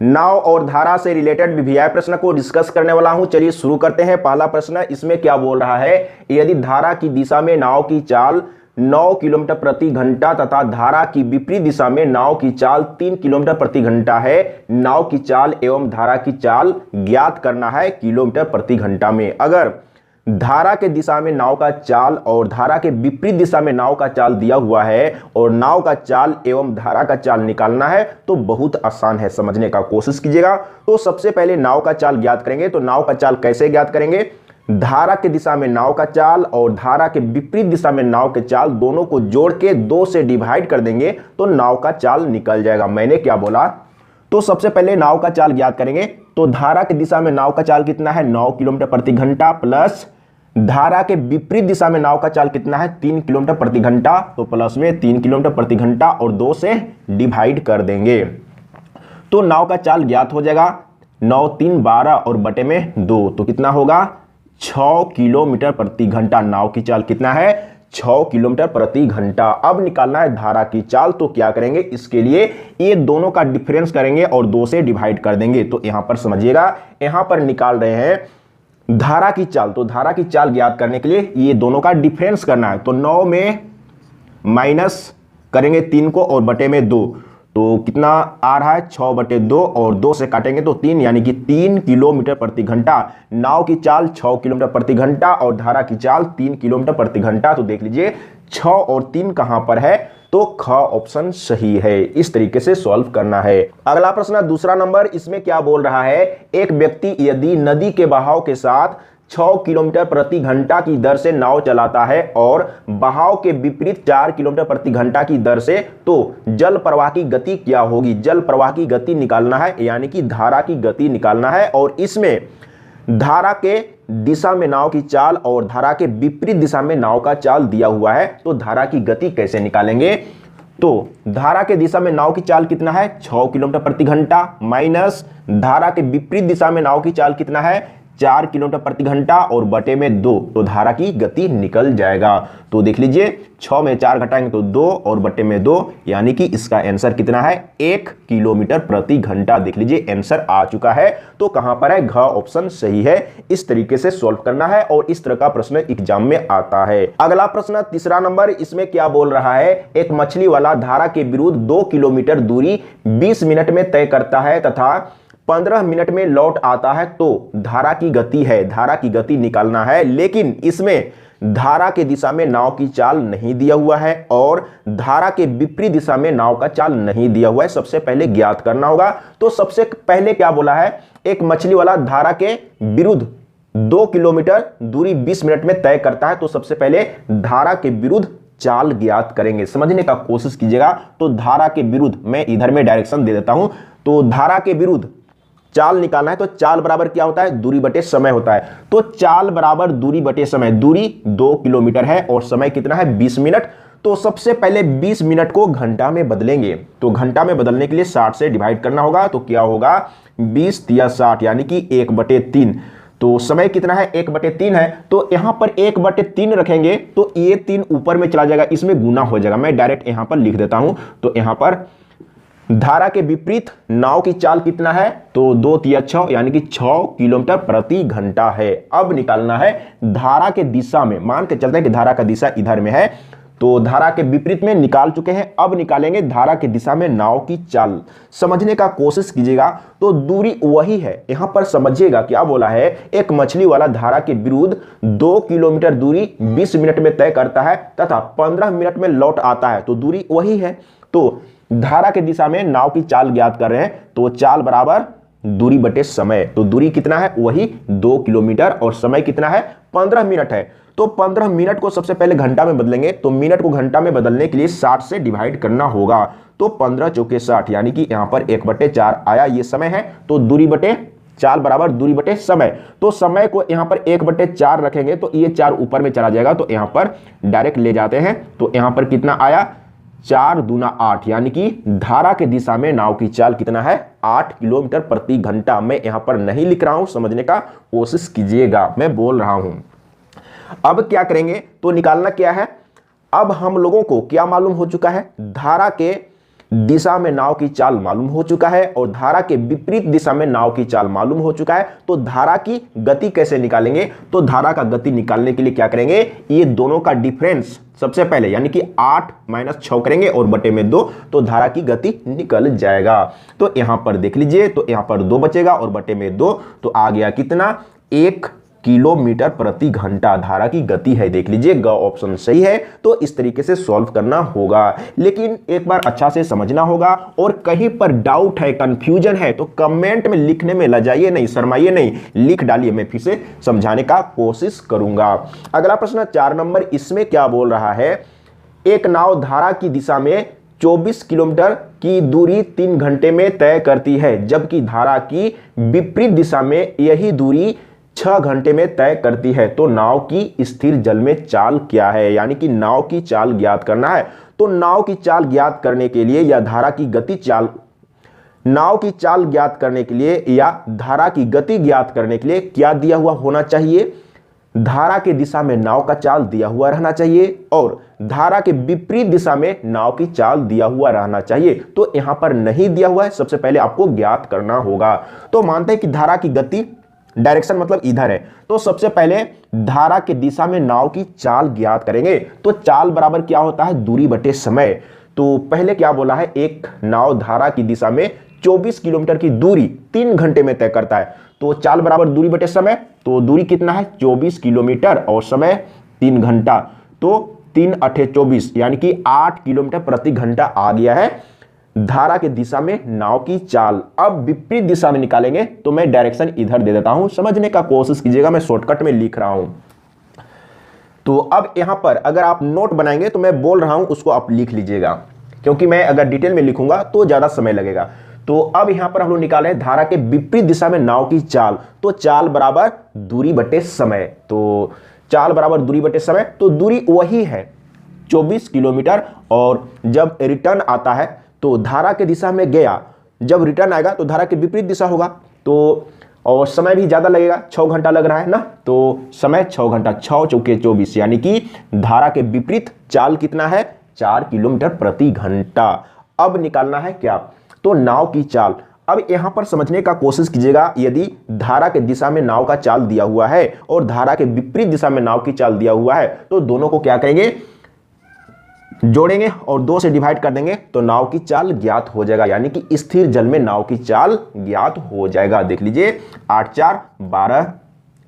नाव और धारा से रिलेटेड वीवीआई प्रश्न को डिस्कस करने वाला हूं। चलिए शुरू करते हैं। पहला प्रश्न इसमें क्या बोल रहा है, यदि धारा की दिशा में नाव की चाल 9 किलोमीटर प्रति घंटा तथा धारा की विपरीत दिशा में नाव की चाल 3 किलोमीटर प्रति घंटा है, नाव की चाल एवं धारा की चाल ज्ञात करना है किलोमीटर प्रति घंटा में। अगर धारा के दिशा में नाव का चाल और धारा के विपरीत दिशा में नाव का चाल दिया हुआ है और नाव का चाल एवं धारा का चाल निकालना है तो बहुत आसान है, समझने का कोशिश कीजिएगा। तो सबसे पहले नाव का चाल ज्ञात करेंगे। तो नाव का चाल कैसे ज्ञात करेंगे, धारा के दिशा में नाव का चाल और धारा के विपरीत दिशा में नाव के चाल दोनों को जोड़ के 2 से डिवाइड कर देंगे तो नाव का चाल निकल जाएगा। मैंने क्या बोला, तो सबसे पहले नाव का चाल ज्ञात करेंगे। तो धारा की दिशा में नाव का चाल कितना है, 9 किलोमीटर प्रति घंटा, प्लस धारा के विपरीत दिशा में नाव का चाल कितना है, 3 किलोमीटर प्रति घंटा। तो प्लस में 3 किलोमीटर प्रति घंटा और 2 से डिवाइड कर देंगे तो नाव का चाल ज्ञात हो जाएगा। 9 3 12 और बटे में 2 तो कितना होगा, 6 किलोमीटर प्रति घंटा। नाव की चाल कितना है, 6 किलोमीटर प्रति घंटा। अब निकालना है धारा की चाल। तो क्या करेंगे, इसके लिए ये दोनों का डिफरेंस करेंगे और 2 से डिवाइड कर देंगे। तो यहां पर समझिएगा, यहां पर निकाल रहे हैं धारा की चाल। तो धारा की चाल ज्ञात करने के लिए ये दोनों का डिफरेंस करना है। तो 9 में माइनस करेंगे 3 को और बटे में 2 तो कितना आ रहा है, 6 बटे 2 और 2 से काटेंगे तो 3, यानी कि 3 किलोमीटर प्रति घंटा। नाव की चाल 6 किलोमीटर प्रति घंटा और धारा की चाल 3 किलोमीटर प्रति घंटा। तो देख लीजिए 6 और 3 कहां पर है, तो ख ऑप्शन सही है। इस तरीके से सॉल्व करना है। अगला प्रश्न दूसरा नंबर, इसमें क्या बोल रहा है, एक व्यक्ति यदि नदी के बहाव के साथ 6 किलोमीटर प्रति घंटा की दर से नाव चलाता है और बहाव के विपरीत 4 किलोमीटर प्रति घंटा की दर से, तो जल प्रवाह की गति क्या होगी। जल प्रवाह की गति निकालना है, यानी कि धारा की गति निकालना है। और इसमें धारा के दिशा में नाव की चाल और धारा के विपरीत दिशा में नाव का चाल दिया हुआ है। तो धारा की गति कैसे निकालेंगे, तो धारा के दिशा में नाव की चाल कितना है, 6 किलोमीटर प्रति घंटा, माइनस धारा के विपरीत दिशा में नाव की चाल कितना है, 4 किलोमीटर प्रति घंटा और बटे में 2 तो धारा की गति निकल जाएगा। तो देख लीजिए 6 में 4 घटाएंगे तो 2 और बटे में 2, यानी कि इसका आंसर कितना है, 1 किलोमीटर प्रति घंटा। देख लीजिए आंसर आ चुका है। तो कहां पर है, घ ऑप्शन सही है। इस तरीके से सॉल्व करना है और इस तरह का प्रश्न एग्जाम में आता है। अगला प्रश्न तीसरा नंबर, इसमें क्या बोल रहा है, एक मछली वाला धारा के विरुद्ध 2 किलोमीटर दूरी 20 मिनट में तय करता है तथा 15 मिनट में लौट आता है। तो धारा की गति है, धारा की गति निकालना है। लेकिन इसमें धारा के दिशा में नाव की चाल नहीं दिया हुआ है और धारा के विपरीत दिशा में नाव का चाल नहीं दिया हुआ है। सबसे पहले ज्ञात करना होगा। तो सबसे पहले क्या बोला है, एक मछली वाला धारा के विरुद्ध 2 किलोमीटर दूरी 20 मिनट में तय करता है। तो सबसे पहले धारा के विरुद्ध चाल ज्ञात करेंगे, समझने का कोशिश कीजिएगा। तो धारा के विरुद्ध, मैं इधर में डायरेक्शन दे देता हूं। तो धारा के विरुद्ध चाल निकालना है। तो चाल बराबर क्या होता है, दूरी बटे समय होता है। तो चाल बराबर दूरी बटे समय, दूरी 2 किलोमीटर है और समय कितना है, 20 मिनट। तो सबसे पहले 20 मिनट को घंटा में बदलेंगे। तो घंटा में बदलने के लिए 60 से डिवाइड करना होगा। तो क्या होगा, 20 या 60, यानी कि 1/3। तो समय कितना है, 1/3 है। तो यहां पर 1/3 रखेंगे तो ये 3 ऊपर में चला जाएगा, इसमें गुना हो जाएगा। मैं डायरेक्ट यहां पर लिख देता हूं। तो यहां पर धारा के विपरीत नाव की चाल कितना है, तो 2 3 6, यानी कि 6 किलोमीटर प्रति घंटा है। अब निकालना है धारा के दिशा में, मान के चलते हैं कि धारा का दिशा इधर में है। तो धारा के विपरीत में निकाल चुके हैं। अब निकालेंगे धारा की दिशा में नाव की चाल, समझने का कोशिश कीजिएगा। तो दूरी वही है, यहां पर समझिएगा क्या बोला है, एक मछली वाला धारा के विरुद्ध 2 किलोमीटर दूरी 20 मिनट में तय करता है तथा 15 मिनट में लौट आता है। तो दूरी वही है। तो धारा के दिशा में नाव की चाल ज्ञात कर रहे हैं। तो चाल बराबर दूरी बटे समय। तो दूरी कितना है, वही 2 किलोमीटर और समय कितना है, 15 मिनट है। तो 15 मिनट को सबसे पहले घंटा में बदलेंगे। तो मिनट को घंटा में बदलने के लिए 60 से डिवाइड करना होगा। तो 15 चौके 60, यानी कि यहां पर 1/4 आया, ये समय है। तो दूरी बटे चाल बराबर दूरी बटे समय। तो समय को यहां पर 1/4 रखेंगे तो ये 4 ऊपर में चला जाएगा। तो यहां पर डायरेक्ट ले जाते हैं। तो यहां पर कितना आया, 4 दूना 8, यानी कि धारा के दिशा में नाव की चाल कितना है, 8 किलोमीटर प्रति घंटा। मैं यहां पर नहीं लिख रहा हूं, समझने का कोशिश कीजिएगा, मैं बोल रहा हूं। अब क्या करेंगे, तो निकालना क्या है, अब हम लोगों को क्या मालूम हो चुका है, धारा के दिशा में नाव की चाल मालूम हो चुका है और धारा के विपरीत दिशा में नाव की चाल मालूम हो चुका है, तो धारा की गति कैसे निकालेंगे? तो धारा का गति निकालने के लिए क्या करेंगे, ये दोनों का डिफरेंस सबसे पहले यानी कि 8 - 6 करेंगे और बटे में 2, तो धारा की गति निकल जाएगा। तो यहां पर देख लीजिए, तो यहां पर 2 बचेगा और बटे में 2, तो आ गया कितना, 1 किलोमीटर प्रति घंटा धारा की गति है। देख लीजिए ग ऑप्शन सही है। तो इस तरीके से सॉल्व करना होगा, लेकिन एक बार अच्छा से समझना होगा और कहीं पर डाउट है, कंफ्यूजन है तो कमेंट में लिखने में लजाइए नहीं, शर्माइए नहीं, लिख डालिए, मैं फिर से समझाने का कोशिश करूंगा। अगला प्रश्न 4 नंबर, इसमें क्या बोल रहा है, एक नाव धारा की दिशा में 24 किलोमीटर की दूरी 3 घंटे में तय करती है, जबकि धारा की विपरीत दिशा में यही दूरी 6 घंटे में तय करती है। तो नाव की स्थिर जल में चाल क्या है? यानी कि नाव की चाल ज्ञात करना है। तो नाव की चाल ज्ञात करने के लिए या धारा की गति चाल, नाव की चाल ज्ञात करने के लिए या धारा की गति ज्ञात करने के लिए क्या दिया हुआ होना चाहिए? धारा के दिशा में नाव का चाल दिया हुआ रहना चाहिए और धारा के विपरीत दिशा में नाव की चाल दिया हुआ रहना चाहिए। तो यहां पर नहीं दिया हुआ है, सबसे पहले आपको ज्ञात करना होगा। तो मानते हैं कि धारा की गति, डायरेक्शन मतलब इधर है, तो सबसे पहले धारा के दिशा में नाव की चाल ज्ञात करेंगे। तो चाल बराबर क्या होता है, दूरी बटे समय। तो पहले क्या बोला है, एक नाव धारा की दिशा में 24 किलोमीटर की दूरी 3 घंटे में तय करता है। तो चाल बराबर दूरी बटे समय, तो दूरी कितना है 24 किलोमीटर और समय 3 घंटा, तो 3 × 8 = 24 यानी कि 8 किलोमीटर प्रति घंटा आ गया है धारा के दिशा में नाव की चाल। अब विपरीत दिशा में निकालेंगे, तो मैं डायरेक्शन इधर दे देता हूं, समझने का कोशिश कीजिएगा, मैं शॉर्टकट में लिख रहा हूं। तो अब यहां पर अगर आप नोट बनाएंगे तो मैं बोल रहा हूं उसको आप लिख लीजिएगा, क्योंकि मैं अगर डिटेल में लिखूंगा तो ज्यादा समय लगेगा। तो अब यहां पर हम लोग निकाले धारा के विपरीत दिशा में नाव की चाल, तो चाल बराबर दूरी बटे समय। तो चाल बराबर दूरी बटे समय, तो दूरी वही है 24 किलोमीटर और जब रिटर्न आता है तो धारा के दिशा में गया, जब रिटर्न आएगा तो धारा के विपरीत दिशा होगा, तो और समय भी ज्यादा लगेगा, 6 घंटा लग रहा है ना, तो समय 6 घंटा, 6 × 4 = 24 यानी कि धारा के विपरीत चाल कितना है, 4 किलोमीटर प्रति घंटा। अब निकालना है क्या, तो नाव की चाल। अब यहां पर समझने का कोशिश कीजिएगा, यदि धारा के दिशा में नाव का चाल दिया हुआ है और धारा के विपरीत दिशा में नाव की चाल दिया हुआ है, तो दोनों को क्या करेंगे, जोड़ेंगे और 2 से डिवाइड कर देंगे, तो नाव की चाल ज्ञात हो जाएगा, यानी कि स्थिर जल में नाव की चाल ज्ञात हो जाएगा। देख लीजिए 8 × 4 = 12,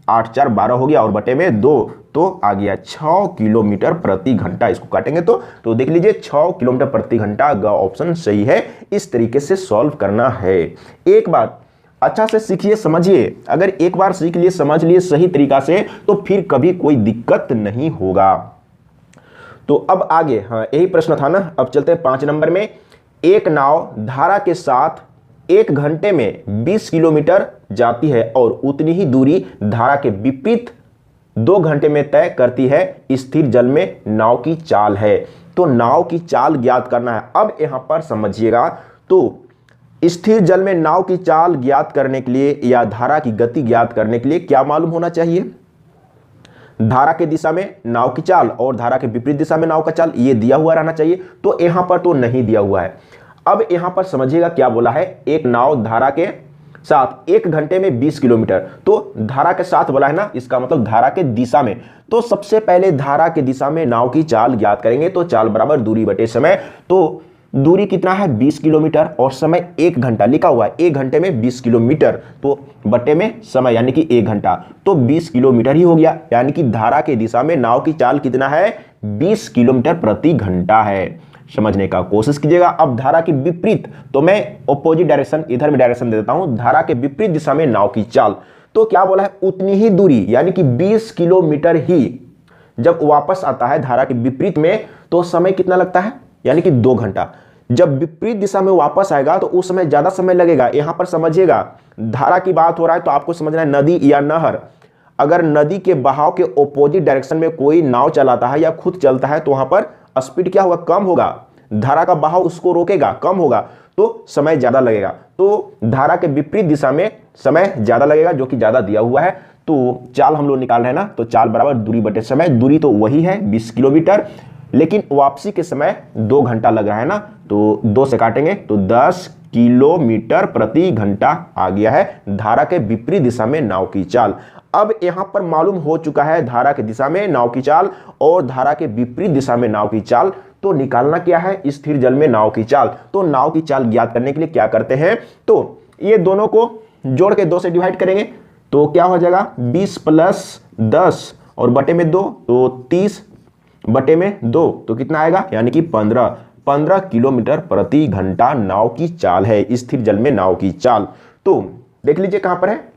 8 × 4 = 12 हो गया और बटे में 2, तो आ गया 6 किलोमीटर प्रति घंटा। इसको काटेंगे तो देख लीजिए 6 किलोमीटर प्रति घंटा, ग ऑप्शन सही है। इस तरीके से सॉल्व करना है। एक बात अच्छा से सीखिए, समझिए, अगर एक बार सीख लिए, समझ लिए सही तरीका से, तो फिर कभी कोई दिक्कत नहीं होगा। तो अब आगे, हाँ यही प्रश्न था ना, अब चलते हैं 5 नंबर में। एक नाव धारा के साथ 1 घंटे में 20 किलोमीटर जाती है और उतनी ही दूरी धारा के विपरीत 2 घंटे में तय करती है, स्थिर जल में नाव की चाल है। तो नाव की चाल ज्ञात करना है। अब यहां पर समझिएगा, तो स्थिर जल में नाव की चाल ज्ञात करने के लिए या धारा की गति ज्ञात करने के लिए क्या मालूम होना चाहिए, धारा के दिशा में नाव की चाल और धारा के विपरीत दिशा में नाव का चाल, ये दिया हुआ रहना चाहिए। तो यहां पर तो नहीं दिया हुआ है। अब यहां पर समझिएगा क्या बोला है, एक नाव धारा के साथ 1 घंटे में 20 किलोमीटर, तो धारा के साथ बोला है ना, इसका मतलब धारा के दिशा में। तो सबसे पहले धारा के दिशा में नाव की चाल ज्ञात करेंगे, तो चाल बराबर दूरी बटे समय। तो दूरी कितना है 20 किलोमीटर और समय 1 घंटा लिखा हुआ है, 1 घंटे में 20 किलोमीटर, तो बटे में समय यानी कि 1 घंटा, तो 20 किलोमीटर ही हो गया। यानी कि धारा के दिशा में नाव की चाल कितना है, 20 किलोमीटर प्रति घंटा है। समझने का कोशिश कीजिएगा। अब धारा के विपरीत, तो मैं ऑपोजिट डायरेक्शन, इधर में डायरेक्शन दे देता हूं, धारा के विपरीत दिशा में नाव की चाल, तो क्या बोला है, उतनी ही दूरी यानी कि 20 किलोमीटर ही जब वापस आता है धारा के विपरीत में, तो समय कितना लगता है, यानी कि 2 घंटा। जब विपरीत दिशा में वापस आएगा तो उस समय ज्यादा समय लगेगा। यहां पर समझिएगा, धारा की बात हो रहा है तो आपको समझना है नदी या नहर। अगर नदी के बहाव के ऑपोजिट डायरेक्शन में कोई नाव चलाता है या खुद चलता है, तो वहां पर स्पीड क्या होगा, कम होगा, धारा का बहाव उसको रोकेगा, कम होगा, तो समय ज्यादा लगेगा। तो धारा के विपरीत दिशा में समय ज्यादा लगेगा, जो कि ज्यादा दिया हुआ है। तो चाल हम लोग निकाल रहे हैं ना, तो चाल बराबर दूरी बटे समय। दूरी तो वही है 20 किलोमीटर, लेकिन वापसी के समय 2 घंटा लग रहा है ना, तो 2 से काटेंगे तो 10 किलोमीटर प्रति घंटा आ गया है धारा के विपरीत दिशा में नाव की चाल। अब यहां पर मालूम हो चुका है धारा की दिशा में नाव की चाल और धारा के विपरीत दिशा में नाव की चाल, तो निकालना क्या है, स्थिर जल में नाव की चाल। तो नाव की चाल ज्ञात करने के लिए क्या करते हैं, तो ये दोनों को जोड़ के 2 से डिवाइड करेंगे तो क्या हो जाएगा 20 + 10 और बटे में 2 तो 30 बटे में 2 तो कितना आएगा, यानी कि 15 किलोमीटर प्रति घंटा नाव की चाल है, स्थिर जल में नाव की चाल। तो देख लीजिए कहां पर है,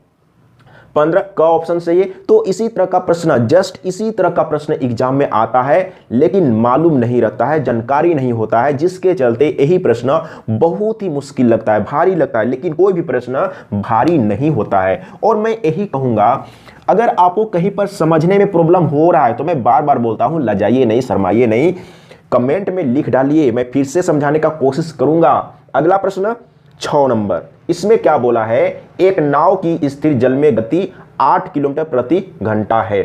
15 का ऑप्शन सही है। तो इसी तरह का प्रश्न, जस्ट इसी तरह का प्रश्न एग्जाम में आता है, लेकिन मालूम नहीं रहता है, जानकारी नहीं होता है, जिसके चलते यही प्रश्न बहुत ही मुश्किल लगता है, भारी लगता है। लेकिन कोई भी प्रश्न भारी नहीं होता है। और मैं यही कहूंगा, अगर आपको कहीं पर समझने में प्रॉब्लम हो रहा है तो मैं बार बार बोलता हूं, लजाइए नहीं, शर्माइए नहीं, कमेंट में लिख डालिए, मैं फिर से समझाने का कोशिश करूंगा। अगला प्रश्न 6 नंबर, इसमें क्या बोला है, एक नाव की स्थिर जल में गति 8 किलोमीटर प्रति घंटा है।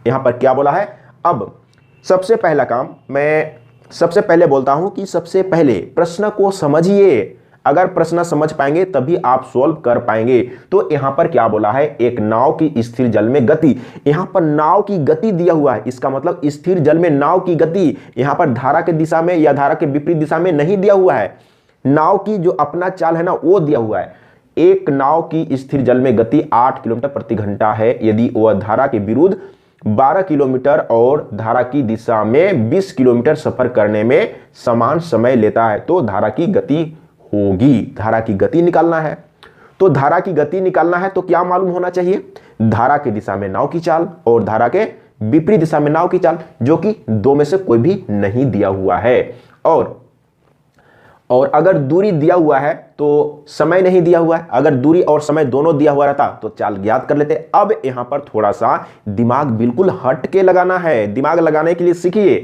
यहां पर क्या बोला है। अब सबसे पहला काम, मैं सबसे पहले बोलता हूं कि सबसे पहले प्रश्न को समझिए, अगर प्रश्न समझ पाएंगे तभी आप सॉल्व कर पाएंगे। तो यहां पर क्या बोला है, एक नाव की स्थिर जल में गति, यहां पर नाव की गति दिया हुआ है, इसका मतलब स्थिर जल में नाव की गति, यहां पर धारा के दिशा में या धारा के विपरीत दिशा में नहीं दिया हुआ है, नाव की जो अपना चाल है ना वो दिया हुआ है। एक नाव की स्थिर जल में गति 8 किलोमीटर प्रति घंटा है यदि वह धारा के विरुद्ध 12 किलोमीटर और धारा की दिशा में 20 किलोमीटर सफर करने में समान समय लेता है, तो धारा की गति होगी। धारा की गति निकालना है, तो धारा की गति निकालना है तो क्या मालूम होना चाहिए, धारा की दिशा में नाव की चाल और धारा के विपरीत दिशा में नाव की चाल, जो कि 2 में से कोई भी नहीं दिया हुआ है। और अगर दूरी दिया हुआ है तो समय नहीं दिया हुआ है, अगर दूरी और समय दोनों दिया हुआ रहता तो चाल ज्ञात कर लेते। अब यहां पर थोड़ा सा दिमाग बिल्कुल हट के लगाना है, दिमाग लगाने के लिए सीखिए।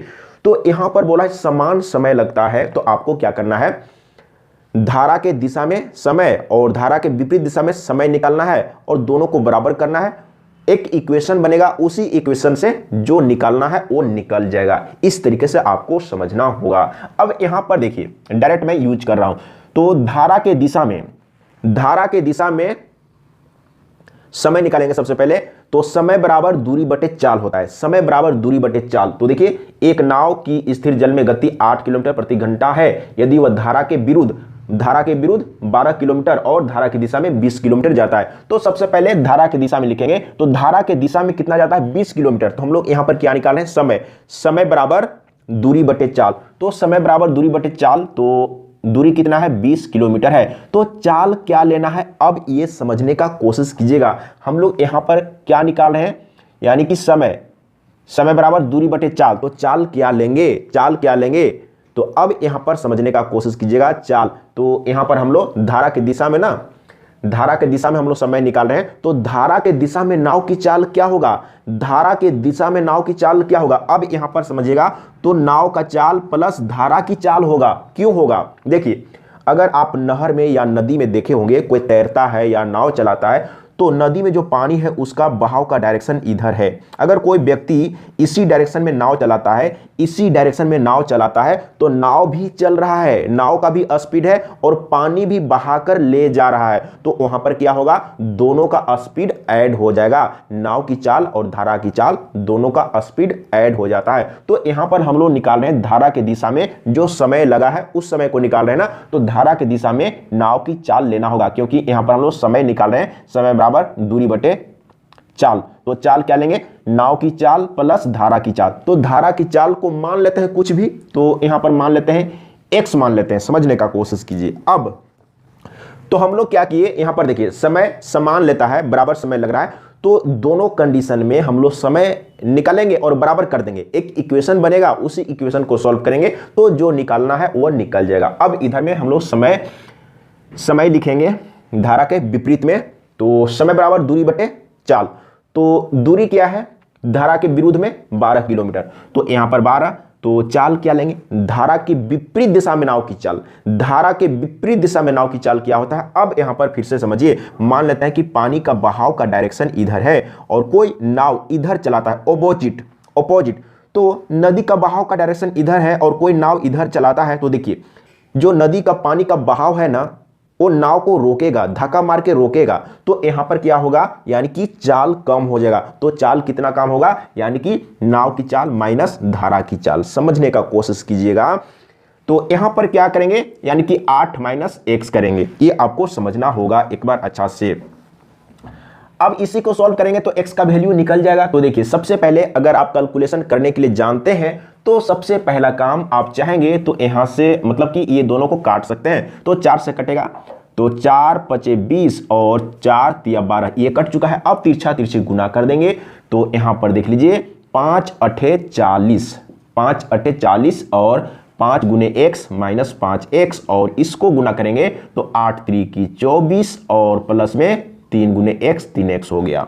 तो यहां पर बोला है समान समय लगता है, तो आपको क्या करना है, धारा के दिशा में समय और धारा के विपरीत दिशा में समय निकालना है और दोनों को बराबर करना है। एक इक्वेशन बनेगा, उसी इक्वेशन से जो निकालना है वो निकल जाएगा। इस तरीके से आपको समझना होगा। अब यहां पर देखिए, डायरेक्ट मैं यूज कर रहा हूं, तो धारा के दिशा में समय निकालेंगे सबसे पहले, तो समय बराबर दूरी बटे चाल होता है, समय बराबर दूरी बटे चाल। तो देखिए, एक नाव की स्थिर जल में गति 8 किलोमीटर प्रति घंटा है यदि वह धारा के विरुद्ध 12 किलोमीटर और धारा की दिशा में 20 किलोमीटर जाता है। तो सबसे पहले धारा की दिशा में लिखेंगे, तो धारा के दिशा में कितना जाता है, 20 किलोमीटर। तो हम लोग यहां पर क्या निकाल रहे हैं, समय बराबर दूरी बटे चाल। तो समय बराबर दूरी बटे चाल, तो दूरी कितना है, 20 किलोमीटर है। तो चाल क्या लेना है, अब ये समझने का कोशिश कीजिएगा। हम लोग यहां पर क्या निकाल रहे हैं, यानी कि समय बराबर दूरी बटे चाल। तो चाल क्या लेंगे, तो अब यहां पर समझने का कोशिश कीजिएगा। चाल, तो यहां पर हम लोग धारा की दिशा में हम लोग समय निकाल रहे हैं, तो धारा के दिशा में नाव की चाल क्या होगा, अब यहां पर समझिएगा, तो नाव का चाल प्लस धारा की चाल होगा। क्यों होगा, देखिए, अगर आप नहर में या नदी में देखे होंगे, कोई तैरता है या नाव चलाता है, तो नदी में जो पानी है उसका बहाव का डायरेक्शन इधर है। अगर कोई व्यक्ति इसी डायरेक्शन में नाव चलाता है, तो नाव भी चल रहा है, नाव का भी स्पीड है और पानी भी बहाकर ले जा रहा है। तो वहां पर क्या होगा, दोनों का स्पीड ऐड हो जाएगा, नाव की चाल और धारा की चाल दोनों का स्पीड ऐड हो जाता है। तो यहां पर हम लोग निकाल रहे हैं धारा के दिशा में जो समय लगा है उस समय को निकाल रहे हैं ना, तो धारा की दिशा में नाव की चाल लेना होगा, क्योंकि यहां पर हम लोग समय निकाल रहे हैं, समय बराबर दूरी बटे चाल। तो चाल क्या लेंगे, नाव की चाल प्लस धारा की चाल। तो धारा की चाल को मान लेते हैं कुछ भी, तो यहां पर मान लेते हैं x मान लेते हैं, समझने का कोशिश कीजिए। अब तो हम लोग क्या किए, यहां पर देखिए, समय समान लेता है, बराबर समय लग रहा है, तो दोनों कंडीशन में हम लोग समय निकालेंगे और बराबर कर देंगे। एक इक्वेशन बनेगा, उसी इक्वेशन को सॉल्व करेंगे तो जो निकालना है वो निकल जाएगा। अब इधर में हम लोग समय लिखेंगे धारा के विपरीत में, तो समय बराबर दूरी बटे चाल। तो दूरी क्या है, धारा के विरुद्ध में 12 किलोमीटर, तो यहां पर 12, तो चाल क्या लेंगे, धारा की विपरीत दिशा में नाव की चाल। धारा के विपरीत दिशा में नाव की चाल क्या होता है, अब यहां पर फिर से समझिए, मान लेते हैं कि पानी का बहाव का डायरेक्शन इधर है और कोई नाव इधर चलाता है, ऑपोजिट, तो नदी का बहाव का डायरेक्शन इधर है और कोई नाव इधर चलाता है, तो देखिए जो नदी का पानी का बहाव है ना, वो नाव को रोकेगा, धक्का मार के रोकेगा, तो यहां पर क्या होगा, यानी कि चाल कम हो जाएगा। तो चाल कितना कम होगा, यानी कि नाव की चाल माइनस धारा की चाल। समझने का कोशिश कीजिएगा। तो यहां पर क्या करेंगे, यानी कि 8 माइनस x करेंगे, ये आपको समझना होगा एक बार अच्छा से। अब इसी को सॉल्व करेंगे तो x का वैल्यू निकल जाएगा। तो देखिए सबसे पहले अगर आप कैलकुलेशन करने के लिए जानते हैं तो सबसे पहला काम आप चाहेंगे तो यहां से मतलब कि ये दोनों को काट सकते हैं। तो 4 से कटेगा, तो 4 पचे 20 और 4 तिया 12, ये कट चुका है। अब तिरछा तिरछी गुना कर देंगे, तो यहां पर देख लीजिए 5 अठे 40, 5 अठे 40 और 5 गुने x माइनस 5x, और इसको गुना करेंगे तो 8 त्रिकी 24 और प्लस में 3 गुने x 3x हो गया।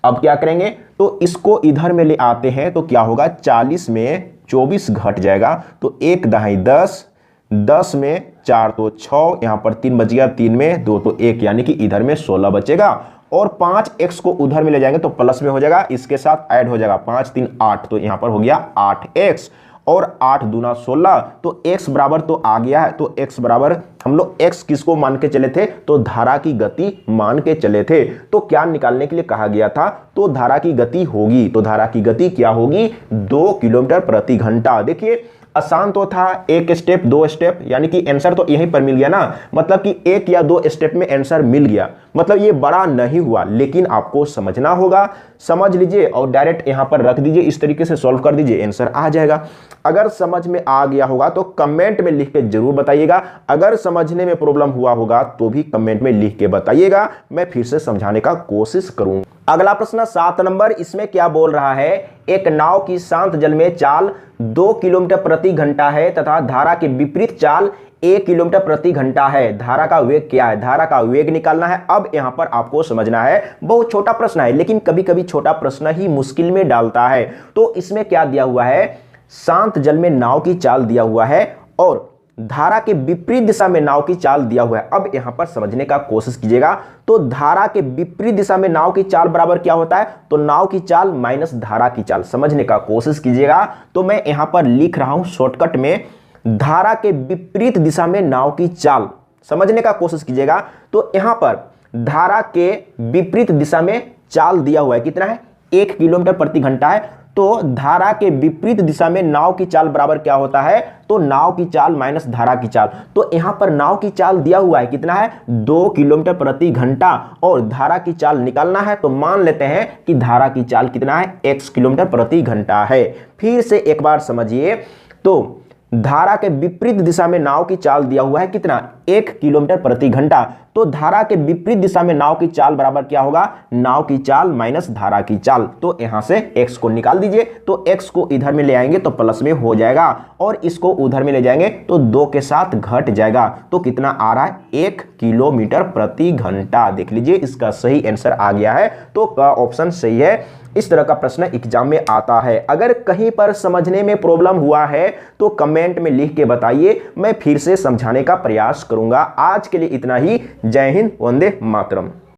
अब क्या करेंगे, तो इसको इधर में ले आते हैं तो क्या होगा, 40 में 24 घट जाएगा, तो 1 दहाई 10, 10 में 4 तो 6, यहां पर 3 बच गया, 3 में 2 तो 1, यानी कि इधर में 16 बचेगा। और 5x को उधर में ले जाएंगे तो प्लस में हो जाएगा, इसके साथ ऐड हो जाएगा, 5 3 8, तो यहां पर हो गया 8x, और 8 दूना 16, तो x बराबर तो आ गया है। तो x बराबर हम लोग x किसको मान के चले थे, तो धारा की गति मान के चले थे। तो क्या निकालने के लिए कहा गया था, तो धारा की गति होगी, तो धारा की गति क्या होगी, 2 किलोमीटर प्रति घंटा। देखिए आसान तो था, एक स्टेप 2 स्टेप, यानी कि आंसर तो यहीं पर मिल गया ना, मतलब कि 1 या 2 स्टेप में आंसर मिल गया, मतलब ये बड़ा नहीं हुआ। लेकिन आपको समझना होगा, समझ लीजिए और डायरेक्ट यहां पर रख दीजिए, इस तरीके से सॉल्व कर दीजिए, आंसर आ जाएगा। अगर समझ में आ गया होगा तो कमेंट में लिख के जरूर बताइएगा, अगर समझने में प्रॉब्लम हुआ होगा तो भी कमेंट में लिख के बताइएगा, मैं फिर से समझाने का कोशिश करूंगा। अगला प्रश्न 7 नंबर, इसमें क्या बोल रहा है, एक नाव की शांत जल में चाल 2 किलोमीटर प्रति घंटा है तथा धारा के विपरीत चाल 1 किलोमीटर प्रति घंटा है। धारा का वेग क्या है, धारा का वेग निकालना है। अब यहां पर आपको समझना है, बहुत छोटा प्रश्न है लेकिन कभी कभी छोटा प्रश्न ही मुश्किल में डालता है। तो इसमें क्या दिया हुआ है, शांत जल में नाव की चाल दिया हुआ है और धारा के विपरीत दिशा में नाव की चाल दिया हुआ है। अब यहां पर समझने का कोशिश कीजिएगा, तो धारा के विपरीत दिशा में नाव की चाल बराबर क्या होता है, तो नाव की चाल माइनस धारा की चाल। समझने का कोशिश कीजिएगा, तो मैं यहां पर लिख रहा हूं शॉर्टकट में, धारा के विपरीत दिशा में नाव की चाल। समझने का कोशिश कीजिएगा, तो यहां पर धारा के विपरीत दिशा में चाल दिया हुआ है, कितना है, 1 किलोमीटर प्रति घंटा है। तो धारा के विपरीत दिशा में नाव की चाल बराबर क्या होता है, तो नाव की चाल माइनस धारा की चाल। तो यहां पर नाव की चाल दिया हुआ है, कितना है, 2 किलोमीटर प्रति घंटा, और धारा की चाल निकालना है तो मान लेते हैं कि धारा की चाल कितना है, x किलोमीटर प्रति घंटा है। फिर से एक बार समझिए, तो धारा के विपरीत दिशा में नाव की चाल दिया हुआ है, कितना, 1 किलोमीटर प्रति घंटा। तो धारा के विपरीत दिशा में नाव की चाल बराबर क्या होगा, नाव की चाल माइनस धारा की चाल। तो यहां से x को निकाल दीजिए, तो x को इधर में ले आएंगे तो प्लस में हो जाएगा, और इसको उधर में ले जाएंगे तो 2 के साथ घट जाएगा। तो कितना आ रहा है, 1 किलोमीटर प्रति घंटा। देख लीजिए इसका सही आंसर आ गया है, तो का ऑप्शन सही है। इस तरह का प्रश्न एग्जाम में आता है। अगर कहीं पर समझने में प्रॉब्लम हुआ है तो कमेंट में लिख के बताइए, मैं फिर से समझाने का प्रयास करूंगा। आज के लिए इतना ही। जय हिंद, वंदे मातरम।